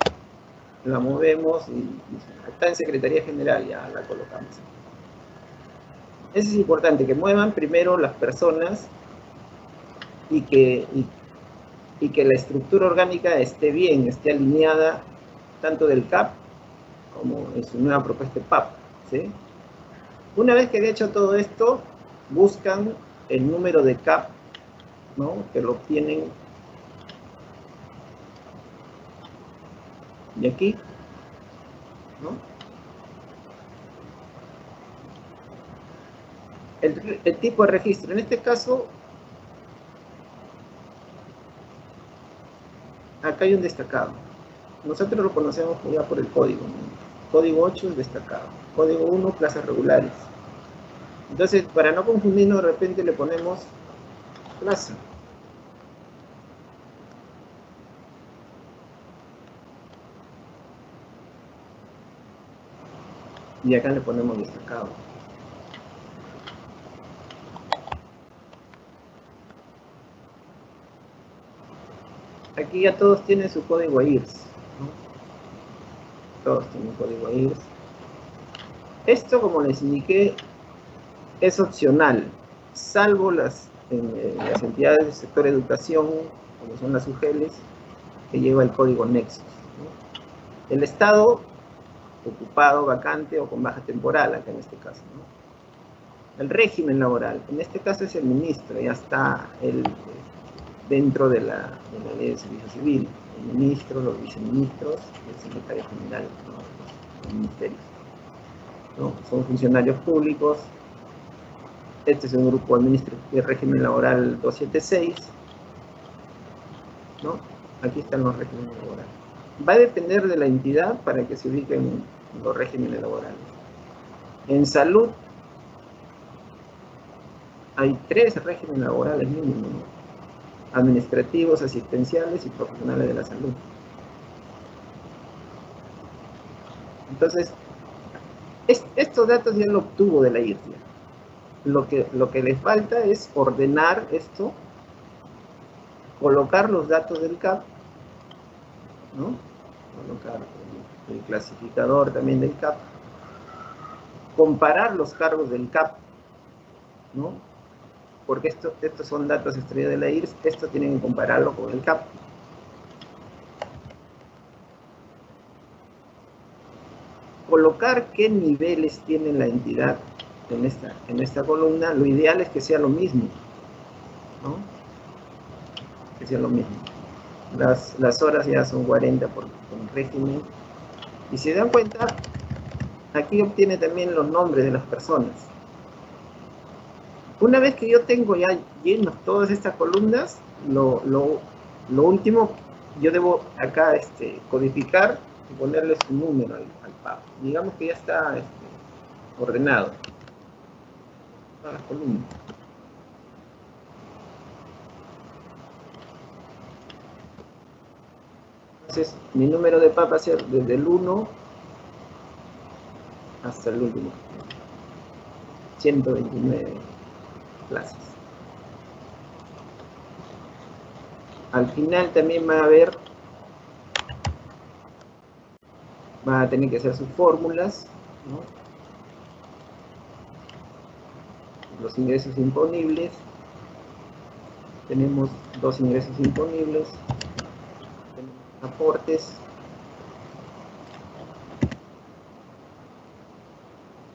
la movemos y está en Secretaría General, ya la colocamos. Eso es importante, que muevan primero las personas y que la estructura orgánica esté bien, esté alineada tanto del CAP como en su nueva propuesta de PAP, ¿sí? Una vez que haya hecho todo esto, buscan el número de CAP, ¿no? Que lo obtienen de aquí, ¿no? El tipo de registro, en este caso, acá hay un destacado. Nosotros lo conocemos ya por el código, ¿no? Código 8 es destacado. Código 1, plazas regulares. Entonces, para no confundirnos, de repente le ponemos plaza. Y acá le ponemos destacado. Aquí ya todos tienen su código IRS, ¿no? Todos tienen código IRS. Esto, como les indiqué, es opcional, salvo las entidades del sector educación, como son las UGELs, que lleva el código Nexus, ¿no? El Estado, ocupado, vacante o con baja temporal, acá en este caso, ¿no? El régimen laboral, en este caso es el ministro, ya está dentro de la ley de servicio civil, el ministro, los viceministros, el secretario general, ¿no? Los ministerios, ¿no? Son funcionarios públicos. Este es un grupo de régimen laboral 276, ¿no? Aquí están los regímenes laborales. Va a depender de la entidad para que se ubiquen los regímenes laborales. En salud hay 3 regímenes laborales mínimos, ¿no? Administrativos, asistenciales y profesionales de la salud. Entonces, estos datos ya lo obtuvo de la IRSIA. Lo que le falta es ordenar esto, colocar los datos del CAP, ¿no? Colocar el clasificador también del CAP, comparar los cargos del CAP, ¿no? Porque estos son datos extraídos de la IRS, esto tienen que compararlo con el CAP. Colocar qué niveles tiene la entidad en esta columna, lo ideal es que sea lo mismo, ¿no? Que sea lo mismo. Las horas ya son 40 por régimen. Y si se dan cuenta, aquí obtiene también los nombres de las personas. Una vez que yo tengo ya llenos todas estas columnas, lo último, yo debo acá codificar y ponerle su número al PAP. Digamos que ya está ordenado. Todas las columnas. Entonces, mi número de PAP va a ser desde el 1 hasta el último. 129 plazas. Al final también va a tener que hacer sus fórmulas, ¿no? Los ingresos imponibles. Tenemos 2 ingresos imponibles. Tenemos aportes.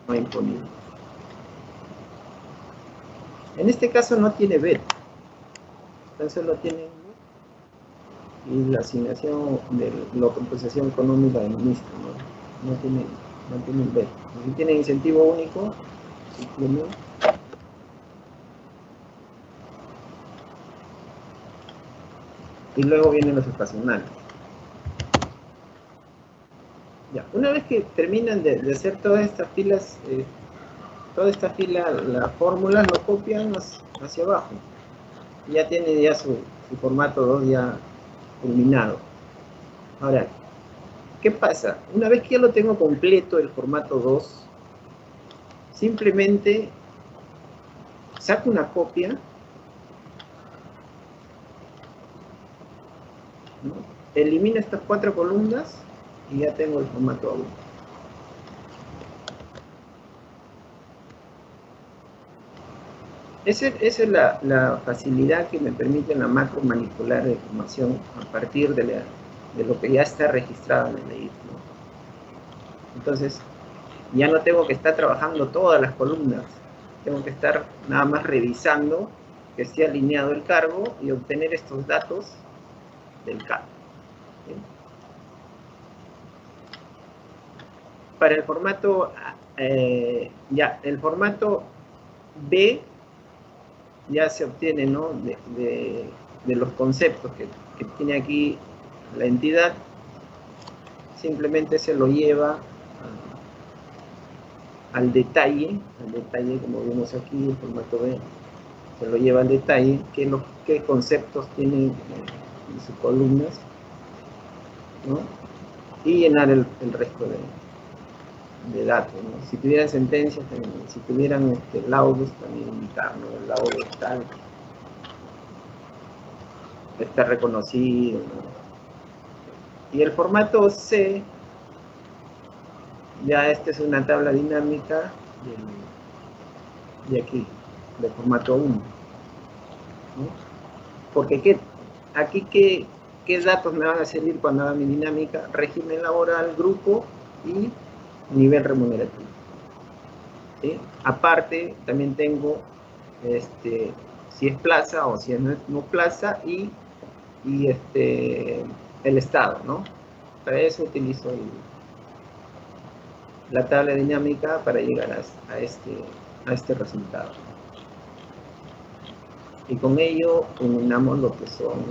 No imponibles. En este caso no tiene BET. Entonces lo tiene y la asignación de la compensación económica del ministro, no tiene el BET. Si tiene incentivo único, si tiene. Y luego vienen los ocasionales. Ya, una vez que terminan de hacer todas estas filas, las fórmulas lo copian hacia abajo. Ya tiene ya su formato 2 ya culminado. Ahora, ¿qué pasa? Una vez que ya lo tengo completo el formato 2, simplemente saco una copia, ¿no? Elimino estas 4 columnas y ya tengo el formato A1. Esa es la facilidad que me permite en la macro manipular la información a partir de lo que ya está registrado en el EIF, ¿no? Entonces, ya no tengo que estar trabajando todas las columnas, tengo que estar nada más revisando que esté alineado el cargo y obtener estos datos del CAP. ¿Sí? Para el formato, el formato B ya se obtiene, ¿no?, de los conceptos que tiene aquí la entidad, simplemente se lo lleva al detalle, como vemos aquí, el formato B, se lo lleva al detalle, qué conceptos tienen en sus columnas, ¿no? Y llenar el resto de datos, ¿no? Si tuvieran sentencias, también, si tuvieran laudos, también indicar, ¿no? El laudo tal está reconocido, ¿no? Y el formato C, ya esta es una tabla dinámica de aquí, del formato 1, ¿no? Porque aquí ¿qué datos me van a servir cuando haga mi dinámica? Régimen laboral, grupo y nivel remunerativo, ¿sí? Aparte, también tengo si es plaza o si es no plaza y el estado, ¿no? Para eso utilizo la tabla dinámica para llegar a este resultado. Y con ello culminamos lo que son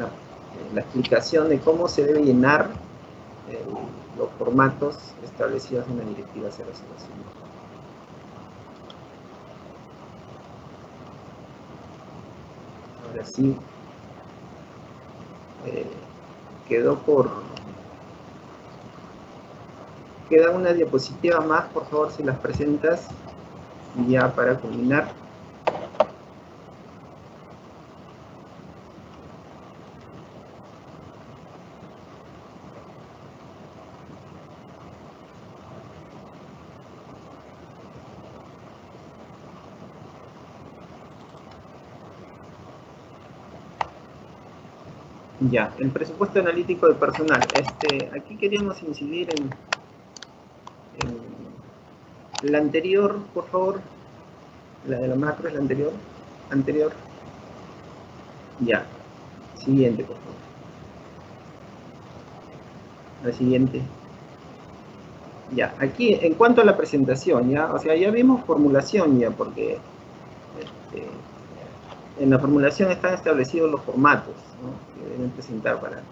la explicación de cómo se debe llenar los formatos establecidos en la Directiva 005. Ahora sí, queda una diapositiva más, por favor, si las presentas, y ya para culminar. Ya, el presupuesto analítico de personal. Aquí queríamos incidir en la anterior, por favor. La de la macro es la anterior. Ya. Siguiente, por favor. La siguiente. Ya, aquí, en cuanto a la presentación, ya, o sea, ya vimos formulación ya, porque en la formulación están establecidos los formatos, ¿no?, que deben presentar para...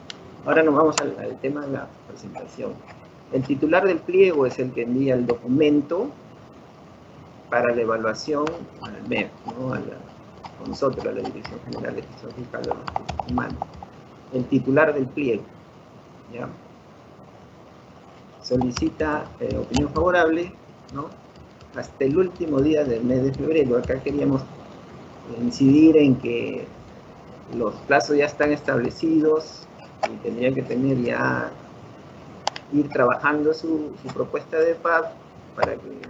Ahora nos vamos al tema de la presentación. El titular del pliego es el que envía el documento para la evaluación al MEF, ¿no?, a nosotros, a la Dirección General de Gestión Fiscal de los Recursos Humanos. El titular del pliego, ¿ya? Solicita opinión favorable, ¿no?, hasta el último día del mes de febrero. Acá queríamos incidir en que los plazos ya están establecidos y tendría que ir trabajando su propuesta de PAP para que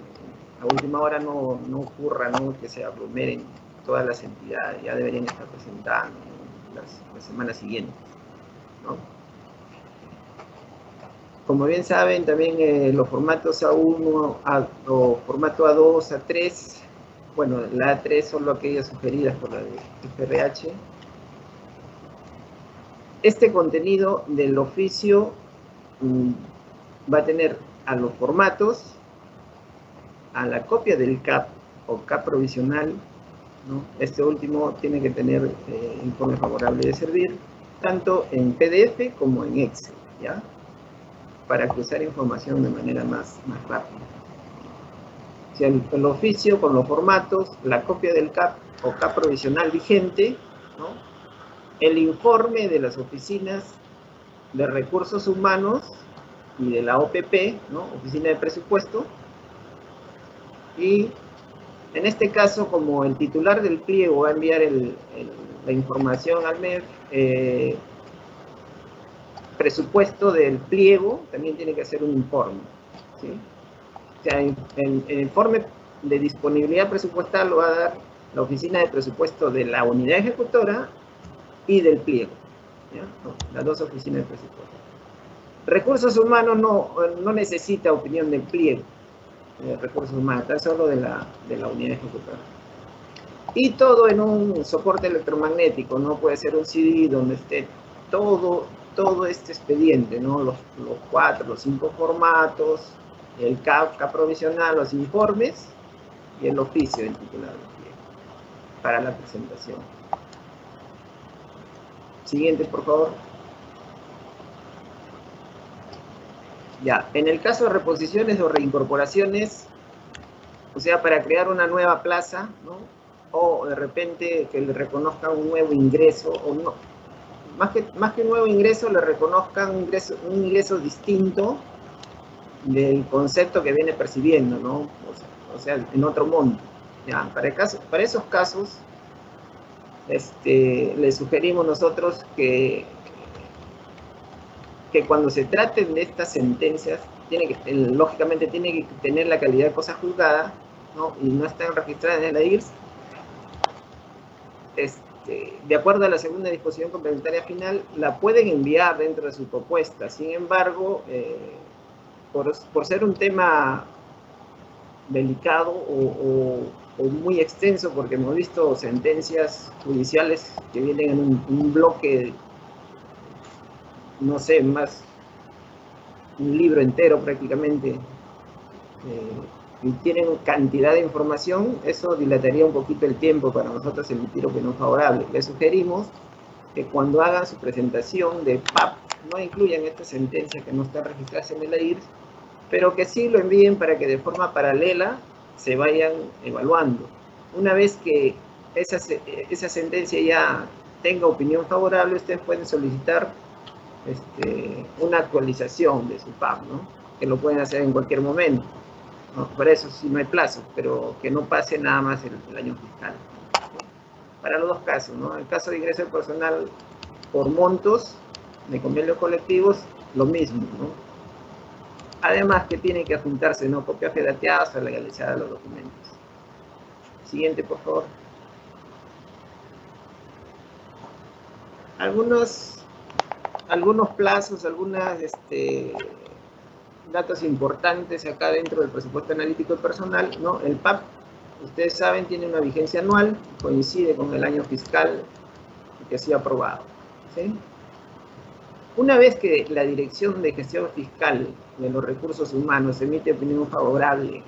a última hora no ocurra, ¿no?, que se aglomeren todas las entidades. Ya deberían estar presentando las semanas siguientes, ¿no? Como bien saben, también los formatos A1 o formato A2, A3, bueno, la A3 son aquellas sugeridas por la de FRH. Este contenido del oficio va a tener a los formatos, a la copia del CAP o CAP provisional, ¿no? Este último tiene que tener informe favorable de servir, tanto en PDF como en Excel, ¿ya?, para cruzar información de manera más rápida. O sea, el oficio con los formatos, la copia del CAP o CAP provisional vigente, ¿no?, el informe de las oficinas de recursos humanos y de la OPP, ¿no?, Oficina de Presupuesto, y en este caso, como el titular del pliego va a enviar la información al MEF, presupuesto del pliego también tiene que hacer un informe, ¿sí? O sea, el informe de disponibilidad presupuestal lo va a dar la oficina de presupuesto de la unidad ejecutora y del pliego, ¿ya? No, las dos oficinas de presupuesto. Recursos humanos no necesita opinión del pliego de recursos humanos, está solo de la unidad ejecutora. Y todo en un soporte electromagnético, ¿no? Puede ser un CD donde esté todo este expediente, ¿no? Los 4, los 5 formatos, el CAP provisional, los informes y el oficio del titular del pliego para la presentación. Siguiente, por favor. Ya, en el caso de reposiciones o reincorporaciones, o sea, para crear una nueva plaza, ¿no? O de repente que le reconozcan un nuevo ingreso, o no, más que un nuevo ingreso, le reconozcan un ingreso distinto del concepto que viene percibiendo, ¿no? O sea, en otro monto. ¿Ya? Para esos casos, le sugerimos nosotros que cuando se traten de estas sentencias, lógicamente tiene que tener la calidad de cosa juzgada, ¿no? Y no están registradas en la IRS, de acuerdo a la segunda disposición complementaria final, la pueden enviar dentro de su propuesta. Sin embargo, por ser un tema delicado o muy extenso, porque hemos visto sentencias judiciales que vienen en un bloque, no sé, más un libro entero prácticamente, y tienen cantidad de información, eso dilataría un poquito el tiempo para nosotros emitir opinión favorable. Les sugerimos que cuando hagan su presentación de PAP no incluyan estas sentencias que no están registradas en el AIRS, pero que sí lo envíen para que de forma paralela se vayan evaluando. Una vez que esa sentencia ya tenga opinión favorable, ustedes pueden solicitar una actualización de su PAP, ¿no? Que lo pueden hacer en cualquier momento. ¿No? Por eso sí no hay plazo, pero que no pase nada más el año fiscal. Para los dos casos, ¿no? En el caso de ingreso personal por montos de convenios colectivos, lo mismo, ¿no? Además que tienen que adjuntarse, ¿no? Copias fedateadas o legalizadas los documentos. Siguiente, por favor. Algunos plazos, datos importantes acá dentro del presupuesto analítico personal, ¿no? El PAP, ustedes saben, tiene una vigencia anual, coincide con el año fiscal que ha sido aprobado, ¿sí? Una vez que la Dirección de Gestión Fiscal de los Recursos Humanos emite opinión favorable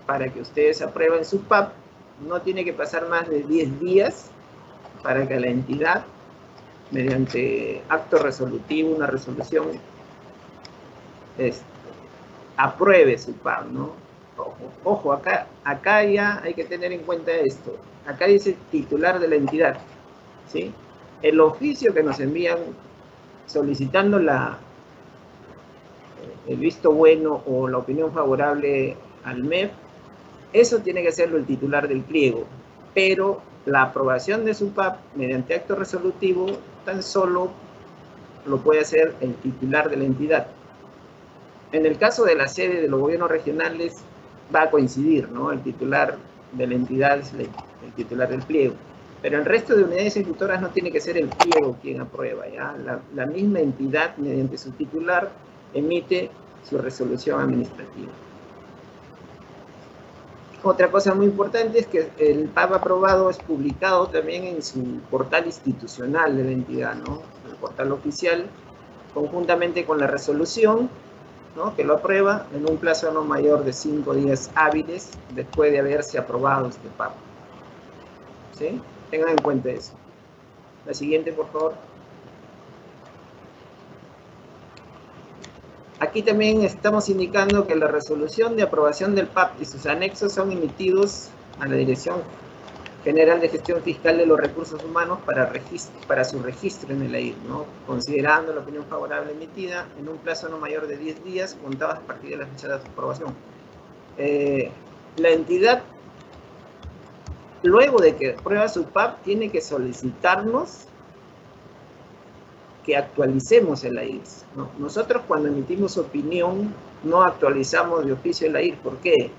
para que ustedes aprueben su PAP, no tiene que pasar más de 10 días para que la entidad, mediante acto resolutivo, una resolución, apruebe su PAP, ¿no? Ojo, acá ya hay que tener en cuenta esto. Acá dice titular de la entidad, ¿sí? El oficio que nos envían solicitando el visto bueno o la opinión favorable al MEF, eso tiene que hacerlo el titular del pliego, pero la aprobación de su PAP mediante acto resolutivo tan solo lo puede hacer el titular de la entidad. En el caso de la sede de los gobiernos regionales va a coincidir, ¿no? El titular de la entidad es el titular del pliego. Pero el resto de unidades ejecutoras no tiene que ser el pliego quien aprueba, ¿ya? La misma entidad, mediante su titular, emite su resolución administrativa. Otra cosa muy importante es que el PAP aprobado es publicado también en su portal institucional de la entidad, ¿no? El portal oficial, conjuntamente con la resolución, ¿no? Que lo aprueba en un plazo no mayor de 5 días hábiles después de haberse aprobado este PAP. ¿Sí? Tengan en cuenta eso. La siguiente, por favor. Aquí también estamos indicando que la resolución de aprobación del PAP y sus anexos son emitidos a la Dirección General de Gestión Fiscal de los Recursos Humanos para su registro en el AIR, ¿no? Considerando la opinión favorable emitida en un plazo no mayor de 10 días contados a partir de la fecha de su aprobación. La entidad, luego de que aprueba su PAP, tiene que solicitarnos que actualicemos el AIRS, ¿no? Nosotros cuando emitimos opinión no actualizamos de oficio el AIRS. ¿Por qué?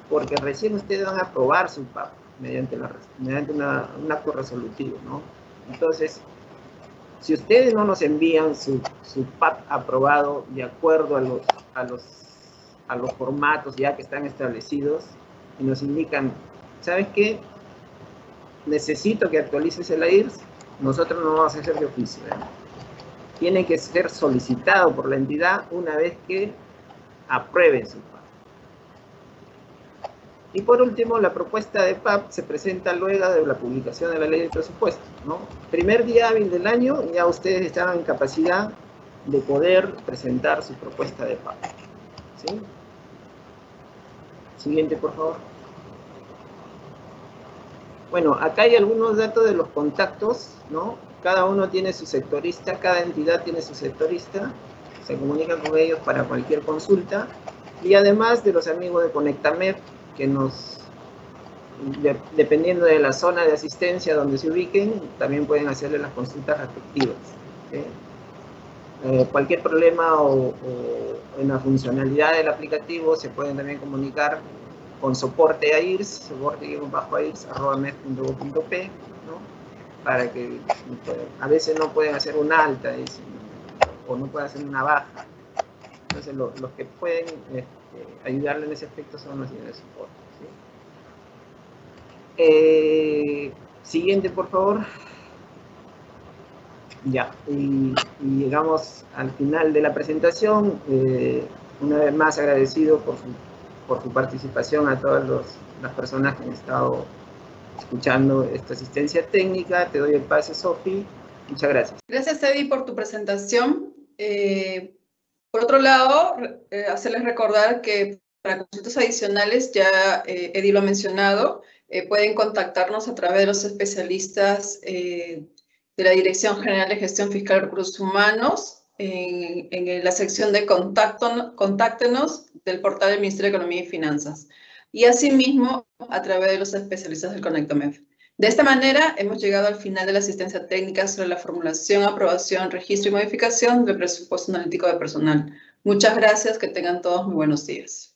Porque recién ustedes van a aprobar su PAP mediante un acto resolutivo, ¿no? Entonces, si ustedes no nos envían su PAP aprobado de acuerdo a los formatos ya que están establecidos y nos indican, ¿sabes qué? Necesito que actualices el AIRS, nosotros no vamos a hacer de oficio, ¿eh? Tiene que ser solicitado por la entidad una vez que aprueben su PAP. Y por último, la propuesta de PAP se presenta luego de la publicación de la ley de presupuesto, ¿no? Primer día hábil del año, ya ustedes están en capacidad de poder presentar su propuesta de PAP. ¿Sí? Siguiente, por favor. Bueno, acá hay algunos datos de los contactos, ¿no? Cada uno tiene su sectorista, cada entidad tiene su sectorista, se comunican con ellos para cualquier consulta, y además de los amigos de Conectamed, que dependiendo de la zona de asistencia donde se ubiquen, también pueden hacerle las consultas respectivas. Cualquier problema o en la funcionalidad del aplicativo se pueden también comunicar con soporte AIRS, soporte-airs@med.gov.p, ¿no? Para que a veces no pueden hacer un alta o no pueden hacer una baja. Entonces los que pueden ayudarle en ese aspecto son los de soporte, ¿sí? Siguiente, por favor. Ya, y llegamos al final de la presentación. Una vez más agradecido por su participación a todas las personas que han estado escuchando esta asistencia técnica. Te doy el pase, Sofi. Muchas gracias.
Gracias, Eddie, por tu presentación. Por otro lado, hacerles recordar que para consultas adicionales, ya Eddie lo ha mencionado, pueden contactarnos a través de los especialistas de la Dirección General de Gestión Fiscal y Recursos Humanos en la sección de Contáctenos del portal del Ministerio de Economía y Finanzas. Y asimismo, a través de los especialistas del Conectamed. De esta manera, hemos llegado al final de la asistencia técnica sobre la formulación, aprobación, registro y modificación del presupuesto analítico de personal. Muchas gracias, que tengan todos muy buenos días.